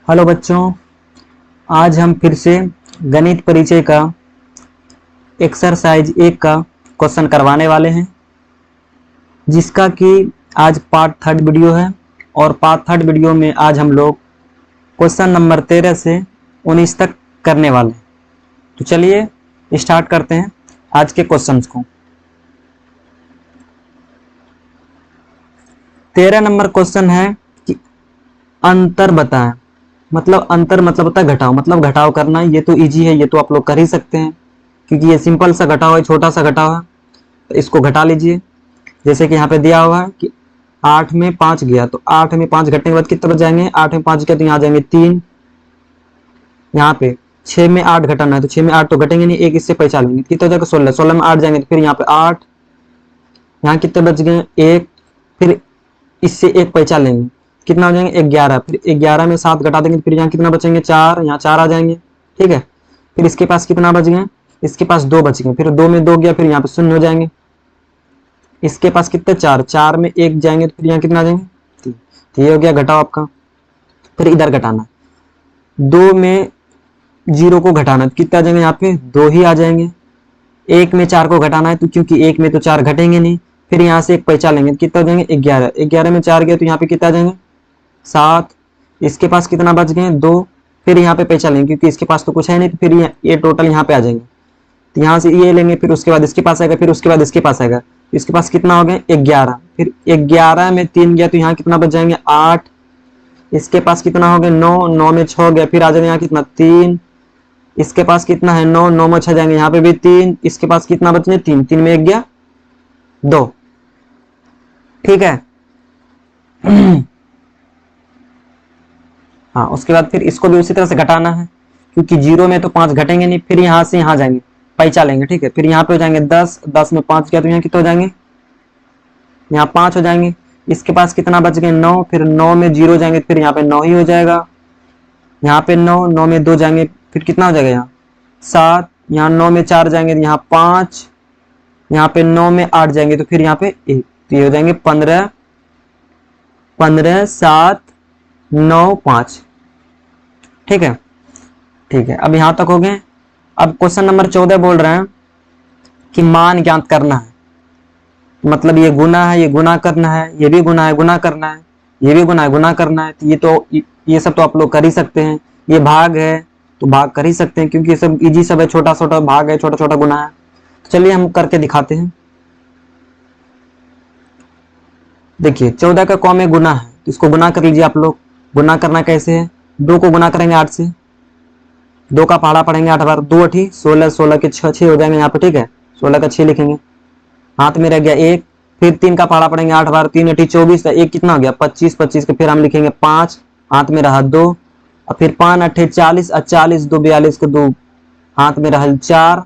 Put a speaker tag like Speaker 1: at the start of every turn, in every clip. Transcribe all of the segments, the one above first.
Speaker 1: Hello बच्चों, आज हम फिर से गणित परिचय का एक्सरसाइज 1 का क्वेश्चन करवाने वाले हैं, जिसका कि आज पार्ट 3 वीडियो है। और पार्ट 3 वीडियो में आज हम लोग क्वेश्चन नंबर 13 से 19 तक करने वाले हैं। तो चलिए स्टार्ट करते हैं आज के क्वेश्चंस को। 13 नंबर क्वेश्चन है कि अंतर बताएं। मतलब अंतर मतलब होता है घटाव, मतलब घटाव करना। ये तो इजी है, ये तो आप लोग कर ही सकते हैं क्योंकि ये सिंपल सा घटाव है, छोटा सा घटाव है। तो इसको घटा लीजिए। जैसे कि यहाँ पे दिया हुआ है कि 8 में 5 गया, तो 8 में 5 घटने के बाद कितने बच जाएंगे? 8 में 5 गया तो यहाँ जाएंगे 3। यहाँ पे 6 में 8 घटाना है, तो 6 में 8 तो घटेंगे नहीं, एक इससे पैसा लेंगे, कितना हो जाएगा? 16। 16 में 8 जाएंगे तो फिर यहाँ पे 8, यहाँ कितने बच गए? 1, फिर इससे एक पैसा लेंगे, कितना हो जाएंगे? 11। फिर 11 में 7 घटा देंगे, फिर यहाँ कितना बचेंगे? 4, यहाँ 4 आ जाएंगे। ठीक है, फिर इसके पास कितना बच गए? इसके पास 2 बच गए, फिर 2 में 2 गया, फिर यहाँ पे 0 हो जाएंगे। इसके पास कितने? 4, 4 में 1 जाएंगे तो फिर यहाँ कितना आ जाएंगे? 3। तो ये हो गया घटाव आपका। फिर इधर घटाना, 2 में 0 को घटाना, तो कितना आ जाएंगे? यहाँ पे 2 ही आ जाएंगे। 1 में 4 को घटाना है, तो क्योंकि 1 में तो 4 घटेंगे नहीं, फिर यहाँ से एक पैसा लेंगे, कितना हो जाएंगे? 11। 11 में 4 गया तो यहाँ पे कितना आ जाएंगे? 7। इसके पास कितना बच गए? 2। फिर यहाँ पे पैसा लेंगे क्योंकि इसके पास तो कुछ है नहीं, तो फिर ये टोटल यहाँ पे आ जाएंगे। तो यहाँ से ये लेंगे, फिर उसके बाद इसके पास आएगा, फिर उसके बाद इसके पास आएगा, तो इसके पास कितना हो गया? 11। फिर 11 में 3 गया तो यहाँ कितना बच जाएंगे? 8। इसके पास कितना हो गया? 9। 9 में 6 गया, फिर आ जाएगा यहाँ कितना? 3। इसके पास कितना है? 9। 9 में 6 जाएंगे, यहाँ पे भी 3। इसके पास कितना बचने? 3। 3 में 1 गया 2। ठीक है। हाँ, उसके बाद फिर इसको भी उसी तरह से घटाना है, क्योंकि 0 में तो 5 घटेंगे नहीं। फिर यहाँ से यहाँ जाएंगे, पैसा लेंगे। ठीक है, फिर यहाँ पे हो जाएंगे 10। 10 में 5 गया तो यहाँ कितने हो जाएंगे? यहाँ 5 हो जाएंगे। इसके पास कितना बच गए? 9। फिर 9 में 0 जाएंगे, फिर यहाँ पे 9 ही हो जाएगा। यहाँ पे 9। 9 में 2 जाएंगे, फिर कितना हो जाएगा? यहाँ 7। यहाँ 9 में 4 जाएंगे, यहाँ 5। यहाँ पे 9 में 8 जाएंगे, तो फिर यहाँ पे 1। तो ये हो जाएंगे 15। 15, 7, 9, 5। ठीक है, ठीक है। अब यहां तक हो गए। अब क्वेश्चन नंबर 14 बोल रहे हैं कि मान ज्ञात करना है। मतलब ये गुना है, ये गुना करना है, ये भी गुना है, गुना करना है, ये भी गुना है, गुना करना है। तो ये सब तो आप लोग कर ही सकते हैं। ये भाग है तो भाग कर ही सकते हैं, क्योंकि ये सब इजी सब है। छोटा छोटा भाग है, छोटा छोटा गुना है। तो चलिए हम करके दिखाते हैं। देखिए 14 का कॉम में गुना है, तो इसको गुना कर लीजिए आप लोग। गुना करना कैसे है? 2 को गुना करेंगे 8 से, 2 का पहाड़ा पढ़ेंगे 8 बार, 2 8 16, 16 के 6 6 हो जाएंगे यहाँ पे। ठीक है, 16 का 6 लिखेंगे, हाथ में रह गया 1। फिर 3 का पहाड़ा पढ़ेंगे 8 बार, 3 8 24, 1 कितना हो गया? 25। 25 के फिर हम लिखेंगे 5, हाथ में रहा 2। और फिर 5 8 40, 40 2 42 को 2, हाथ में रहा 4।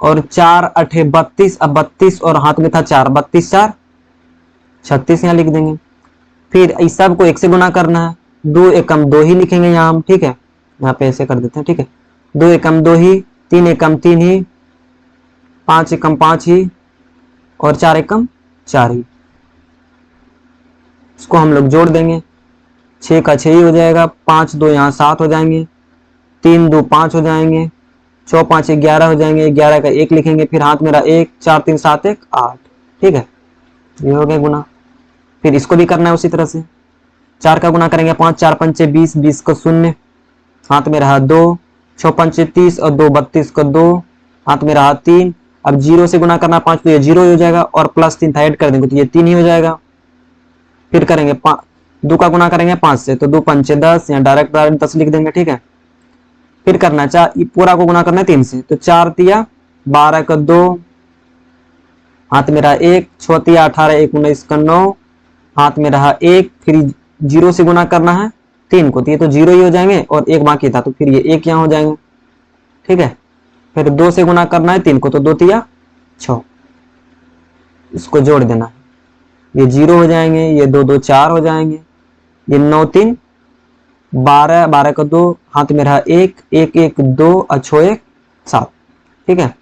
Speaker 1: और 4 8 32, अब 32 और हाथ में था 4, 32 4 36 यहाँ लिख देंगे। फिर इस सब को 1 से गुना करना है, 2 एकम 2 ही लिखेंगे यहाँ हम। ठीक है, यहाँ पे ऐसे कर देते हैं। ठीक है, 2 एकम 2 ही, 3 एकम 3 ही, 5 एकम 5 ही, और 4 एकम 4 ही। इसको हम लोग जोड़ देंगे, 6 का 6 ही हो जाएगा, 5 2 यहाँ 7 हो जाएंगे, 3 2 5 हो जाएंगे, 6 5 11 हो जाएंगे, 11 का 1 लिखेंगे, फिर हाथ मेरा 1, 4 3 7 1 8। ठीक है, ये हो गया गुना। फिर इसको भी करना है उसी तरह से। 4 का गुना करेंगे 5, 4 पंचे 20, 20 को 0, हाथ में रहा 2, 6 पंचे 30 और 2 32 को 2, हाथ में रहा 3। अब 0 से गुना करना 5, तो ये 0 हो जाएगा, और प्लस 3 था ऐड कर देंगे तो ये 3 ही हो जाएगा। फिर करेंगे 2 का गुना करेंगे 5 से, तो 2 पंचे 10, यहाँ डायरेक्ट 10 लिख देंगे। ठीक है, फिर करना है 4 पूरा को गुना करना है 3 से, तो 4 तिया 12 का 2, हाथ में रहा 1, 6 तिया 18 1 19 का 9, हाथ में रहा 1। फिर 0 से गुना करना है 3 को, तो ये तो 0 ही हो जाएंगे, और 1 बाकी था, तो फिर ये 1 यहाँ हो जाएंगे। ठीक है, फिर 2 से गुना करना है 3 को, तो 2 तिया 6, इसको जोड़ देना है, ये 0 हो जाएंगे, ये 2 2 4 हो जाएंगे, ये 9 3 12, 12 का 2, हाथ में रहा 1, 1 1 2 और 6 1 7। ठीक है,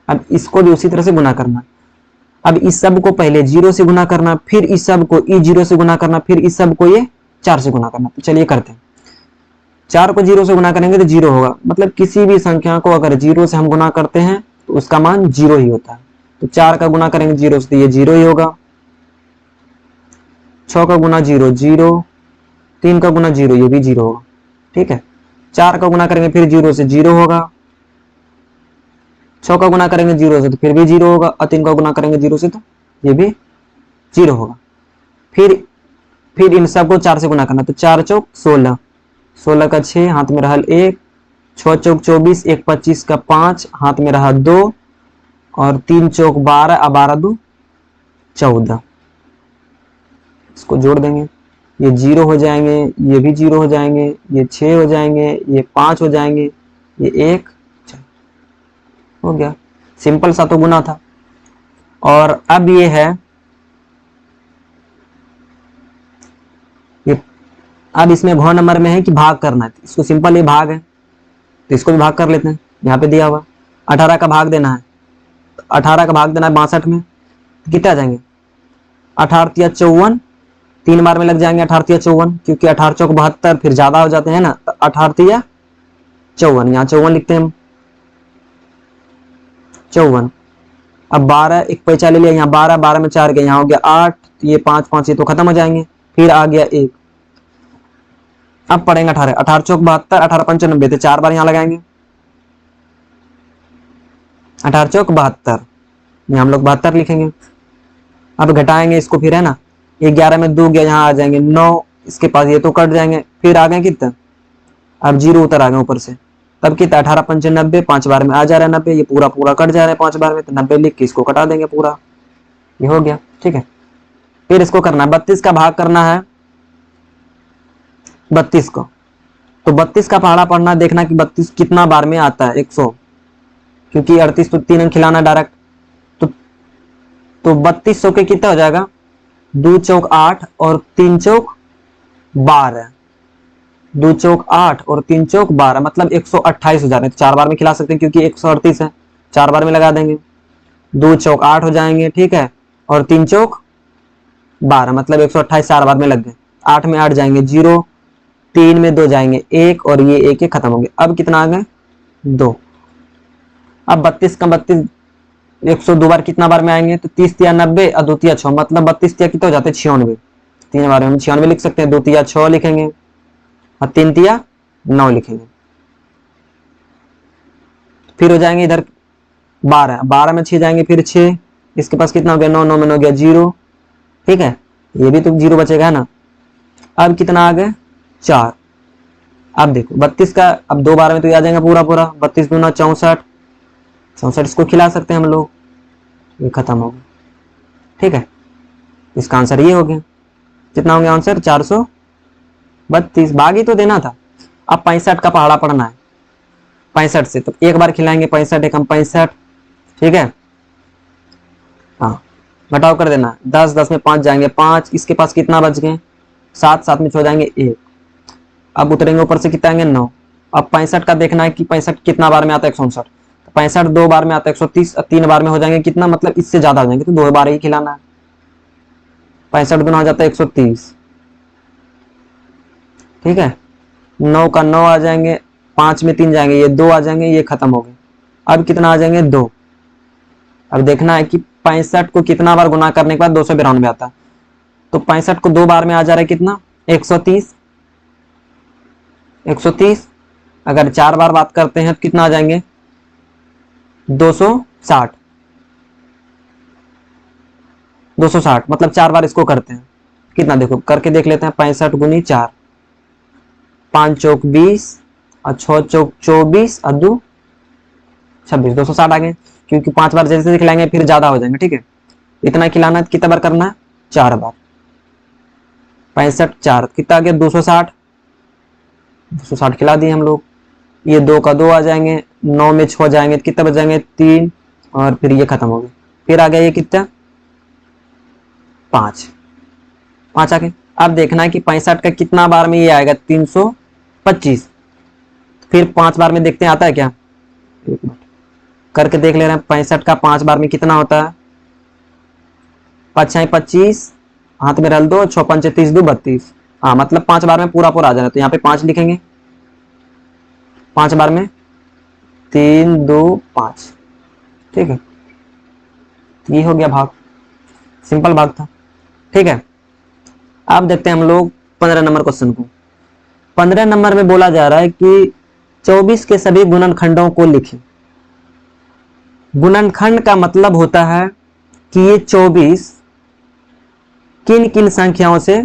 Speaker 1: अब इसको भी उसी तरह से गुना करना। अब इस सब को पहले 0 से गुना करना, फिर इस सब को 0 से गुना करना, फिर इस सब को ये 4 से गुना करना। तो चलिए करते हैं। 4 को 0 से गुना करेंगे तो 0 होगा, मतलब किसी भी संख्या को अगर 0 से हम गुना करते हैं तो उसका मान 0 ही होता है। तो 4 का गुना करेंगे 0 से तो ये 0 ही होगा। 6 का गुना 0 0, 3 का गुना 0 ये भी 0 होगा। ठीक है, 4 का गुना करेंगे फिर 0 से 0 होगा, 6 का गुना करेंगे 0 से तो फिर भी 0 होगा, और 3 का गुना करेंगे 0 से तो ये भी 0 होगा। फिर इन सबको 4 से गुना करना, तो 4 चौक 16, 16 का 6 हाथ में रहा 1, 6 चौक 24, 1 25 का 5 हाथ में रहा 2, और 3 चौक 12, अब 12 2 14। इसको जोड़ देंगे, ये 0 हो जाएंगे, ये भी 0 हो जाएंगे, ये 6 हो जाएंगे, ये 5 हो जाएंगे, ये 1 हो गया। सिंपल सा तो गुना था। और अब ये है, ये अब इसमें भाव नंबर में है कि भाग करना है। इसको सिंपल ये भाग है तो इसको भी भाग कर लेते हैं। यहाँ पे दिया हुआ 18 का भाग देना है, तो 18 का भाग देना है 62 में, तो कितने आ जाएंगे 18 तिया 54, 3 बार में लग जाएंगे 18 तिया 54, क्योंकि 18 चौक 72 फिर ज्यादा हो जाते हैं ना, तो 18 तिया 54, यहाँ 54 लिखते हैं हम 54। अब 12 एक पैसा ले लिया, यहाँ 12, 12 में 4 गया, यहाँ हो गया 8, ये 5 5 ये तो खत्म हो जाएंगे, फिर आ गया 1। अब पढ़ेंगे 18, 18 चौक 72, 18 पंच 90, तो 4 बार यहाँ लगाएंगे 18 चौक 72, यहाँ हम लोग 72 लिखेंगे। अब घटाएंगे इसको फिर, है ना, 11 में 2 गया, यहाँ आ जाएंगे 9, इसके पास ये तो कट जाएंगे, फिर आ गए कितना, अब 0 उतर आ गए ऊपर से, तब कितना 18 पंच 90, 5 बार में आ जा रहा है 90, ये पूरा पूरा कट जा रहा है 5 बार में, तो 90 लिख के इसको कटा देंगे पूरा, ये हो गया। ठीक है, फिर इसको करना है 32 का भाग करना है 32 को, तो 32 का पहाड़ा पढ़ना, देखना कि 32 कितना बार में आता है 100, क्योंकि 38 तो 3 अंक खिलाना डायरेक्ट, तो 3200 के कितना हो जाएगा, 2 चौक 8 और 3 चौक 12, 2 चौक 8 और 3 चौक 12, मतलब 128 हो जाते हैं। 4 बार में खिला सकते हैं क्योंकि 138 है, 4 बार में लगा देंगे, 2 चौक 8 हो जाएंगे, ठीक है, और 3 चौक 12, मतलब 128 4 बार में लग गए। 8 में 8 जाएंगे 0, 3 में 2 जाएंगे 1, और ये 1 खत्म हो गए। अब कितना आ गए 2। अब 32 का 32 102 बार कितना बार में आएंगे, तो 30 तिया 90 और 2 तिया 6, मतलब 32 तिया कितना हो जाते हैं 96, 3 बार में हम 96 लिख सकते हैं, 2 तिया 6 लिखेंगे और 3 तिया 9 लिखेंगे। फिर हो जाएंगे इधर 12, 12 में 6 जाएंगे, फिर 6, इसके पास कितना हो गया 9, 9 में 9 गया 0, ठीक है, ये भी तो 0 बचेगा, है ना। अब कितना आ गए 4। अब देखो 32 का अब 2 बार में तो आ जाएगा पूरा पूरा, 32 दूना 64, 64 इसको खिला सकते हैं हम लोग, ये खत्म हो गया। ठीक है, इसका आंसर ये हो गया। कितना हो गया आंसर 432, बागी तो देना था। अब 65 का पहाड़ा पढ़ना है 65 से, तो एक बार खिलाएंगे 65 एकम 65, ठीक है, हाँ घटाव कर देना, 10 10 में 5 जाएंगे 5, इसके पास कितना बच गए 7, 7 में 6 जाएंगे 1, अब उतरेंगे ऊपर से कितना आएंगे 9। अब 65 का देखना है कि 65 कितना बार में आता है 159, 65 2 बार में आता है 130, 3 बार में हो जाएंगे कितना, मतलब इससे ज्यादा हो जाएंगे, तो 2 बार ही खिलाना है। 65 दूना हो जाता है 130, ठीक है, 9 का 9 आ जाएंगे, 5 में 3 जाएंगे, ये 2 आ जाएंगे, ये खत्म हो गए। अब कितना आ जाएंगे 2। अब देखना है कि 65 को कितना बार गुना करने के बाद 292 आता है, तो 65 को 2 बार में आ जा रहा है कितना 130, 130, अगर 4 बार बात करते हैं तो कितना आ जाएंगे 260, 260, मतलब 4 बार इसको करते हैं कितना, देखो करके देख लेते हैं, 65 गुनी 4, 5 चौक 20 और 6 चौक 24 और 2 26, 260 आ गए, क्योंकि 5 बार जैसे खिलाएंगे फिर ज्यादा हो जाएंगे। ठीक है, इतना खिलाना है, कितना बार करना है 4 बार, 65 4 कितना आ गया 260, 260 खिला दिए हम लोग। ये 2 का 2 आ जाएंगे, 9 में 6 जाएंगे, कितना बच जाएंगे 3, और फिर ये खत्म हो गया। फिर आ गया ये कितना 5, 5 आ गए। अब देखना है कि 65 का कितना बार में ये आएगा 325, फिर 5 बार में देखते हैं आता है क्या, एक मिनट करके देख ले रहे हैं। 65 का 5 बार में कितना होता है, 5 6 25, हाथ में रल 2, 6 5 30 2 32, हाँ मतलब 5 बार में पूरा पूरा आ जाना, तो यहाँ पे 5 लिखेंगे, 5 बार में 3 2 5, ठीक है। ये हो गया भाग, सिंपल भाग था, ठीक है। अब देखते हैं हम लोग 15 नंबर क्वेश्चन को। 15 नंबर में बोला जा रहा है कि 24 के सभी गुणनखंडों को लिखें। गुणनखंड का मतलब होता है कि ये 24 किन किन संख्याओं से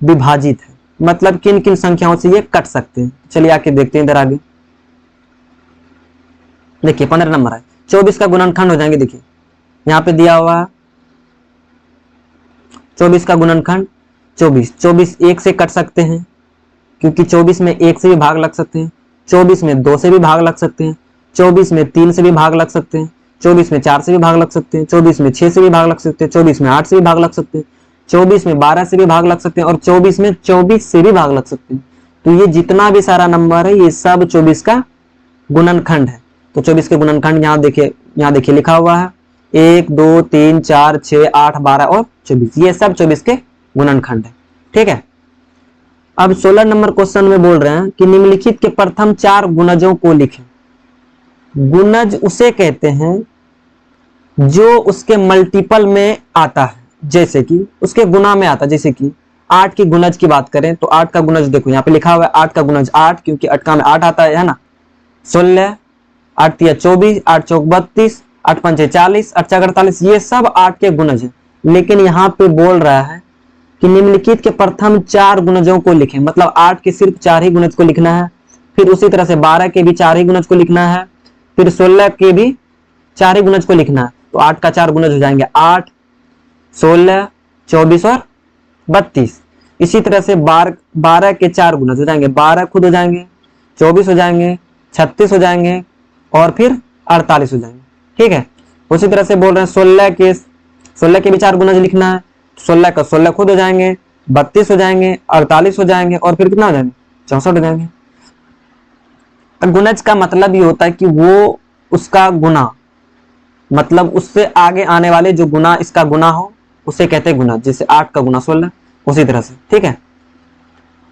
Speaker 1: विभाजित है, मतलब किन किन संख्याओं से ये कट सकते हैं। चलिए आके देखते हैं इधर आगे। देखिए 15 नंबर है, 24 का गुणनखंड हो जाएंगे। देखिए यहाँ पे दिया हुआ है 24 का गुणनखंड 24, 24 1 से कट सकते हैं, क्योंकि 24 में 1 से भी भाग लग सकते हैं, 24 में 2 से भी भाग लग सकते हैं, 24 में 3 से भी भाग लग सकते हैं, 24 में 4 से भी भाग लग सकते हैं, 24 में 6 से भी भाग लग सकते हैं, 24 में 8 से भी भाग लग सकते हैं, 24 में 12 से भी भाग लग सकते हैं, और 24 में 24 से भी भाग लग सकते हैं। तो ये जितना भी सारा नंबर है ये सब 24 का गुणनखंड है। तो 24 के गुणनखंड यहाँ देखिए लिखा हुआ है 1 2 3 4 6 8 12 और 24, ये सब 24 के गुणनखंड है, ठीक है। अब 16 नंबर क्वेश्चन में बोल रहे हैं कि निम्नलिखित के प्रथम 4 गुणजों को लिखें। गुणज उसे कहते हैं जो उसके मल्टीपल में आता है, जैसे कि उसके गुना में आता है। जैसे कि 8 की गुणज की बात करें तो 8 का गुणज देखो यहाँ पे लिखा हुआ है 8 का गुणज 8, क्योंकि 8 का में 8 आता है ना। 16, 8 तिया 24, 8 चौक 32, 8 पंचे 40, 8 छक 48, ये सब 8 के गुणज है। लेकिन यहाँ पे बोल रहा है कि निम्नलिखित के प्रथम 4 गुणजों को लिखें, मतलब 8 के सिर्फ 4 ही गुणज को लिखना है, फिर उसी तरह से 12 के भी 4 ही गुणज को लिखना है, फिर 16 के भी 4 ही गुणज को लिखना है। तो 8 का 4 गुणज हो जाएंगे 8, 16, 24 और 32। इसी तरह से 12 के 4 गुणज हो जाएंगे, 12 खुद हो जाएंगे, 24 हो जाएंगे, 36 हो जाएंगे और फिर 48 हो जाएंगे, ठीक है। उसी तरह से बोल रहे हैं 16 के भी 4 गुणज लिखना है, 16 का 16 खुद हो जाएंगे, 32 हो जाएंगे, 48 हो जाएंगे और फिर कितना हो जाएंगे 64 हो जाएंगे। गुणज का मतलब ये होता है कि वो उसका गुना, मतलब उससे आगे आने वाले जो गुना इसका गुना हो उसे कहते हैं गुणज। जैसे 8 का गुना 16, उसी तरह से, ठीक है।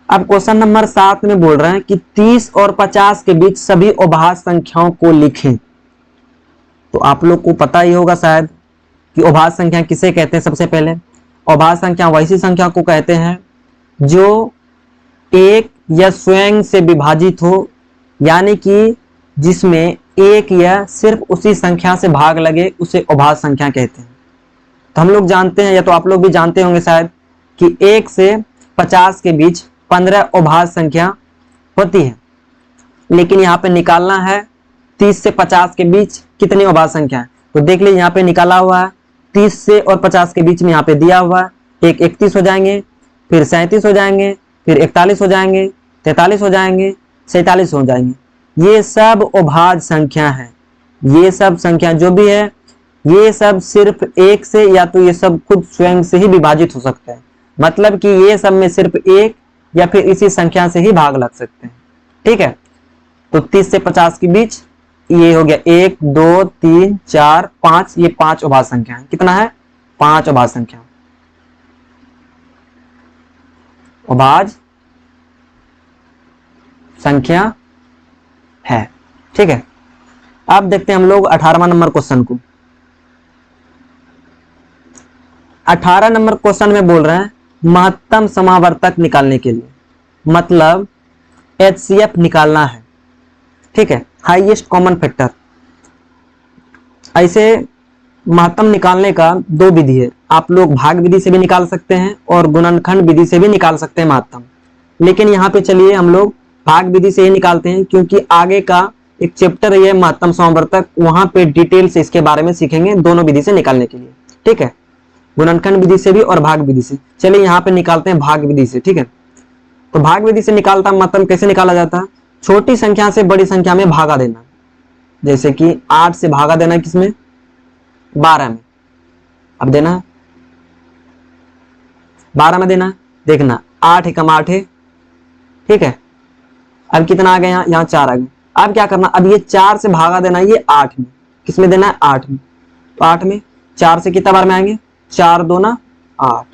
Speaker 1: अब क्वेश्चन नंबर 7 में बोल रहे हैं कि 30 और 50 के बीच सभी अभाज्य संख्याओं को लिखें। तो आप लोग को पता ही होगा शायद कि अभाज्य संख्या किसे कहते हैं। सबसे पहले अभाज्य संख्या वैसी संख्या को कहते हैं जो एक या स्वयं से विभाजित हो, यानी कि जिसमें एक या सिर्फ उसी संख्या से भाग लगे, उसे अभाज्य संख्या कहते हैं। तो हम लोग जानते हैं, या तो आप लोग भी जानते होंगे शायद, कि 1 से 50 के बीच 15 अभाज्य संख्या होती है। लेकिन यहाँ पे निकालना है 30 से 50 के बीच कितनी अभाज्य संख्या है। तो देख लीजिए यहाँ पे निकाला हुआ है 30 से और 50 के बीच में यहाँ पे दिया हुआ है, एक 31 हो जाएंगे, फिर 37 हो जाएंगे, फिर 41 हो जाएंगे, 43 हो जाएंगे, 47 हो जाएंगे। ये सब अभाज्य संख्या है। ये सब संख्या जो भी है ये सब सिर्फ एक से, या तो ये सब खुद स्वयं से ही विभाजित हो सकता है, मतलब कि ये सब में सिर्फ एक या फिर इसी संख्या से ही भाग लग सकते हैं, ठीक है। तो 30 से 50 के बीच ये हो गया 1 2 3 4 5, ये 5 अभाज्य संख्या है। कितना है 5 अभाज्य संख्या, अभाज्य संख्या है, ठीक है। अब देखते हैं हम लोग 18वां नंबर क्वेश्चन को। 18 नंबर क्वेश्चन में बोल रहे हैं महत्तम समावर्तक निकालने के लिए, मतलब HCF निकालना है, ठीक है, हाईएस्ट कॉमन फैक्टर। ऐसे महत्तम निकालने का 2 विधि है, आप लोग भाग विधि से भी निकाल सकते हैं और गुणनखंड विधि से भी निकाल सकते हैं महत्तम। लेकिन यहाँ पे चलिए हम लोग भाग विधि से ही निकालते हैं, क्योंकि आगे का एक चैप्टर है महत्तम समावर्तक, वहां पे डिटेल से इसके बारे में सीखेंगे दोनों विधि से निकालने के लिए, ठीक है, गुणनखंड विधि से भी और भाग विधि से। चलिए यहाँ पे निकालते हैं भाग विधि से, ठीक है। तो भाग विधि से निकालता महत्तम कैसे निकाला जाता है, छोटी संख्या से बड़ी संख्या में भागा देना। जैसे कि 8 से भागा देना किसमें 12 में, अब देना 12 में देना, देखना 8 एकम 8 है, ठीक है। अब कितना आ गया यहाँ 4 आ गया। अब क्या करना, अब ये 4 से भागा देना ये 8 में, किसमें देना है 8 में। तो 8 में 4 से कितना बार में आएंगे 4 2 ना 8,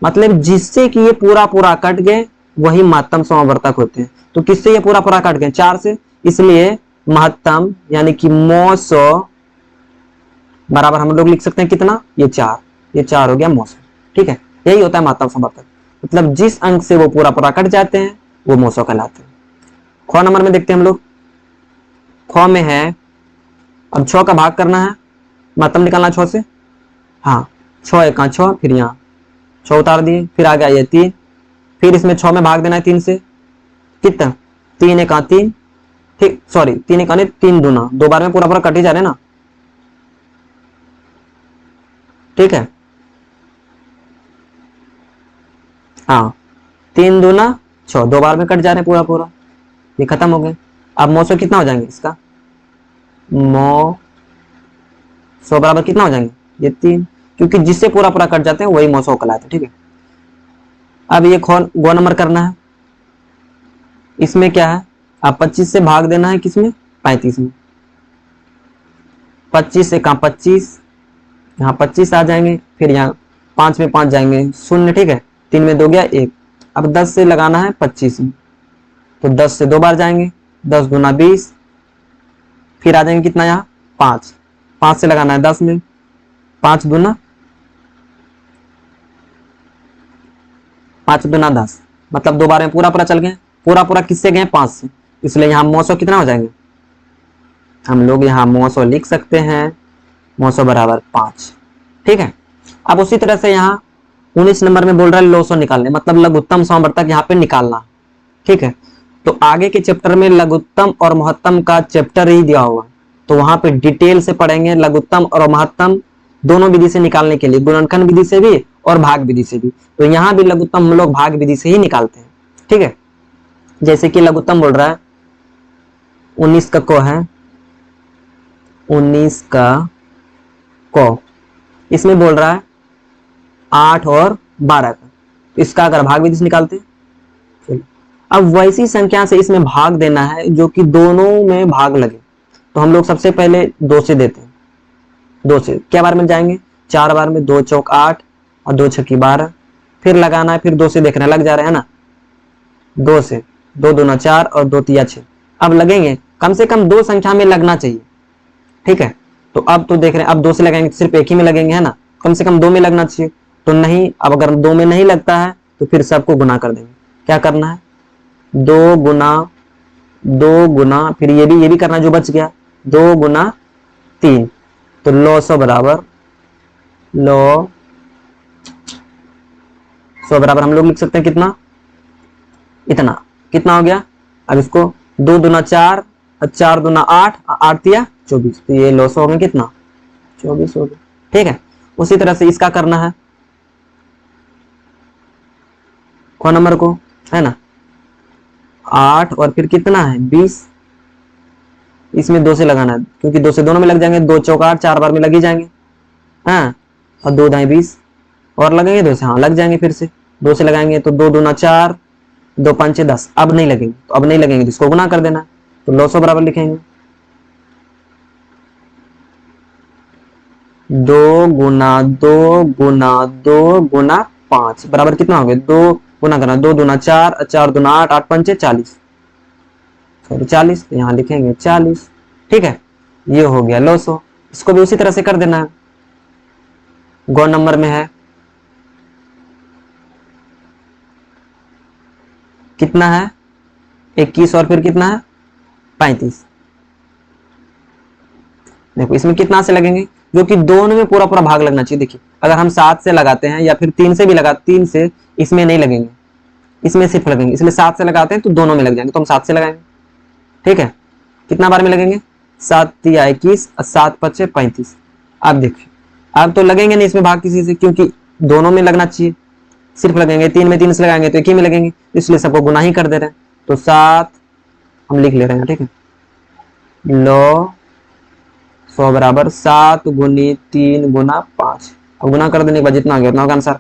Speaker 1: मतलब जिससे कि ये पूरा पूरा कट गए वही महत्तम समावर्तक होते हैं। तो किससे ये पूरा पूरा कट गए? 4 से, इसलिए महत्तम यानी कि मौ बराबर हम लोग लिख सकते हैं कितना? ये 4, ये 4 हो गया मौसम। ठीक है, यही होता है महत्तम समवर्तक, मतलब जिस अंक से वो पूरा पूरा कट जाते हैं वो मौसम कहलाते हैं। ख नंबर में देखते हैं हम लोग। ख में है, अब 6 का भाग करना है, महत्तम निकालना 6 से। हाँ, 6 एक 6, फिर यहाँ 6 उतार दिए, फिर आ गया ये 3, फिर इसमें 6 में भाग देना है 3 से, कितना? 3 एक 3, ठीक, सॉरी 3 एक 3 दूना, 2 बार में पूरा पूरा कट ही जा रहे ना। ठीक है, हाँ 3 दूना 6, 2 बार में कट जा रहे हैं पूरा पूरा, ये खत्म हो गए। अब मौ 100 कितना हो जाएंगे इसका? मौ 100 बराबर कितना हो जाएंगे? ये 3, क्योंकि जिससे पूरा पूरा कट जाते हैं वही मौ 100 कहलाते हैं। ठीक है, अब ये गो नंबर करना है। इसमें क्या है? अब 25 से भाग देना है किसमें? 35 में। 25 से कहाँ 25, यहाँ 25 आ जाएंगे, फिर यहाँ 5 में 5 जाएंगे 0। ठीक है, 3 में 2 गया 1। अब 10 से लगाना है 25 में, तो 10 से 2 बार जाएंगे, 10 दूना 20, फिर आ जाएंगे कितना? यहाँ 5, 5 से लगाना है 10 में, 5 दूना 10, मतलब 2 बार में पूरा पूरा चल गए। पूरा पूरा किससे गए? 5 से, इसलिए यहाँ मौ 100 कितना हो जाएंगे? हम लोग यहाँ मौ 100 लिख सकते हैं, मौ 100 बराबर 5। ठीक है, अब उसी तरह से यहाँ 19 नंबर में बोल रहा है लघुत्तम निकालने, मतलब लघुत्तम समवर्तक यहाँ पे निकालना। ठीक है, तो आगे के चैप्टर में लघुत्तम और महत्तम का चैप्टर ही दिया होगा, तो वहां पे डिटेल से पढ़ेंगे लघुत्तम और महत्तम दोनों विधि से निकालने के लिए, गुणनखंड विधि से भी और भाग विधि से भी। तो यहाँ भी लघुत्तम हम लोग भाग विधि से ही निकालते हैं। ठीक है, जैसे कि लघुत्तम बोल रहा है 19 का को है, 19 का को, इसमें बोल रहा है 8 और 12 का, तो इसका अगर भाग विधि से निकालते हैं। अब वैसी संख्या से इसमें भाग देना है जो कि दोनों में भाग लगे, तो हम लोग सबसे पहले 2 से देते हैं। 2 से क्या बार में जाएंगे? 4 बार में, 2 चौक 8 और 2 छक्की 12, फिर लगाना है, फिर 2 से देखना, लग जा रहे हैं ना। 2 से 2 दूना 4 और 2 तिया 6, अब लगेंगे, कम से कम 2 संख्या में लगना चाहिए। ठीक है, तो अब तो देख रहे हैं, अब 2 से लगाएंगे तो सिर्फ एक ही में लगेंगे, है ना, कम से कम 2 में लगना चाहिए, तो नहीं। अब अगर 2 में नहीं लगता है तो फिर सबको गुना कर देंगे। क्या करना है? 2 गुना फिर ये भी करना जो बच गया, 2 गुना 3, तो लौ 100 बराबर हम लोग लिख सकते हैं कितना? इतना। कितना हो गया? अब इसको 2 दूना 4, 4 दूना 8, 8 तिया 24, तो ये लौ 100 हो गया कितना? 24 हो गया। ठीक है, उसी तरह से इसका करना है कौन नंबर को, है ना, 8 और फिर कितना है 20, इसमें 2 से लगाना है, क्योंकि 2 से दोनों में लग जाएंगे, 2 चौक 8, 4 बार में लग ही जाएंगे, हाँ, और 2 दाएं 20 और लगेंगे 2 से, हाँ लग जाएंगे, फिर से 2 से लगाएंगे तो 2 दूना 4, 2 पंचे 10, अब नहीं लगेंगे, तो अब नहीं लगेंगे तो इसको गुना कर देना, तो 900 बराबर लिखेंगे 2 गुना 2 गुना 2 गुना 5 बराबर कितना हो गया? 2 गुना करना, 2 दूना 4, 4 दूना 8, 8 पंचे 40, सॉरी 40, तो यहाँ लिखेंगे 40। ठीक है, ये हो गया 900। इसको भी उसी तरह से कर देना है। गौ नंबर में है कितना है? 21 और फिर कितना है? 35। देखो इसमें कितना से लगेंगे? जो कि दोनों में पूरा पूरा भाग लगना चाहिए। देखिए अगर हम 7 से लगाते हैं या फिर 3 से भी लगाते, 3 से इसमें नहीं लगेंगे, इसमें सिर्फ लगेंगे, इसलिए 7 से लगाते हैं तो दोनों में लग जाएंगे, तो हम 7 से लगाएंगे। ठीक है, कितना बार में लगेंगे? 7 तिया 21 और 7 पचे 35। अब देखिए अब तो लगेंगे नहीं इसमें भाग किसी से, क्योंकि दोनों में लगना चाहिए, सिर्फ लगेंगे 3 में 3 से लगाएंगे तो एक ही में लगेंगे, इसलिए सबको गुना ही कर दे रहे हैं, तो 7 हम लिख ले रहे हैं। ठीक है, लो 100 बराबर 7 गुनी 3 गुना 5, अब गुना कर देने के बाद जितना आ गया उतना होगा आंसर।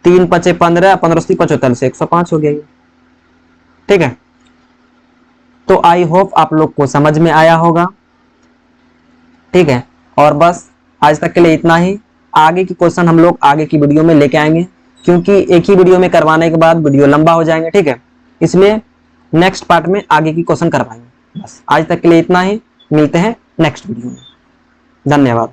Speaker 1: 3 पचे 15, 15 से 75 से 105 हो गया ये। ठीक है, तो आई होप आप लोग को समझ में आया होगा। ठीक है, और बस आज तक के लिए इतना ही। आगे की क्वेश्चन हम लोग आगे की वीडियो में लेके आएंगे, क्योंकि एक ही वीडियो में करवाने के बाद वीडियो लंबा हो जाएंगे, ठीक है, इसलिए नेक्स्ट पार्ट में आगे की क्वेश्चन करवाएंगे। बस आज तक के लिए इतना ही, मिलते हैं नेक्स्ट वीडियो में। धन्यवाद।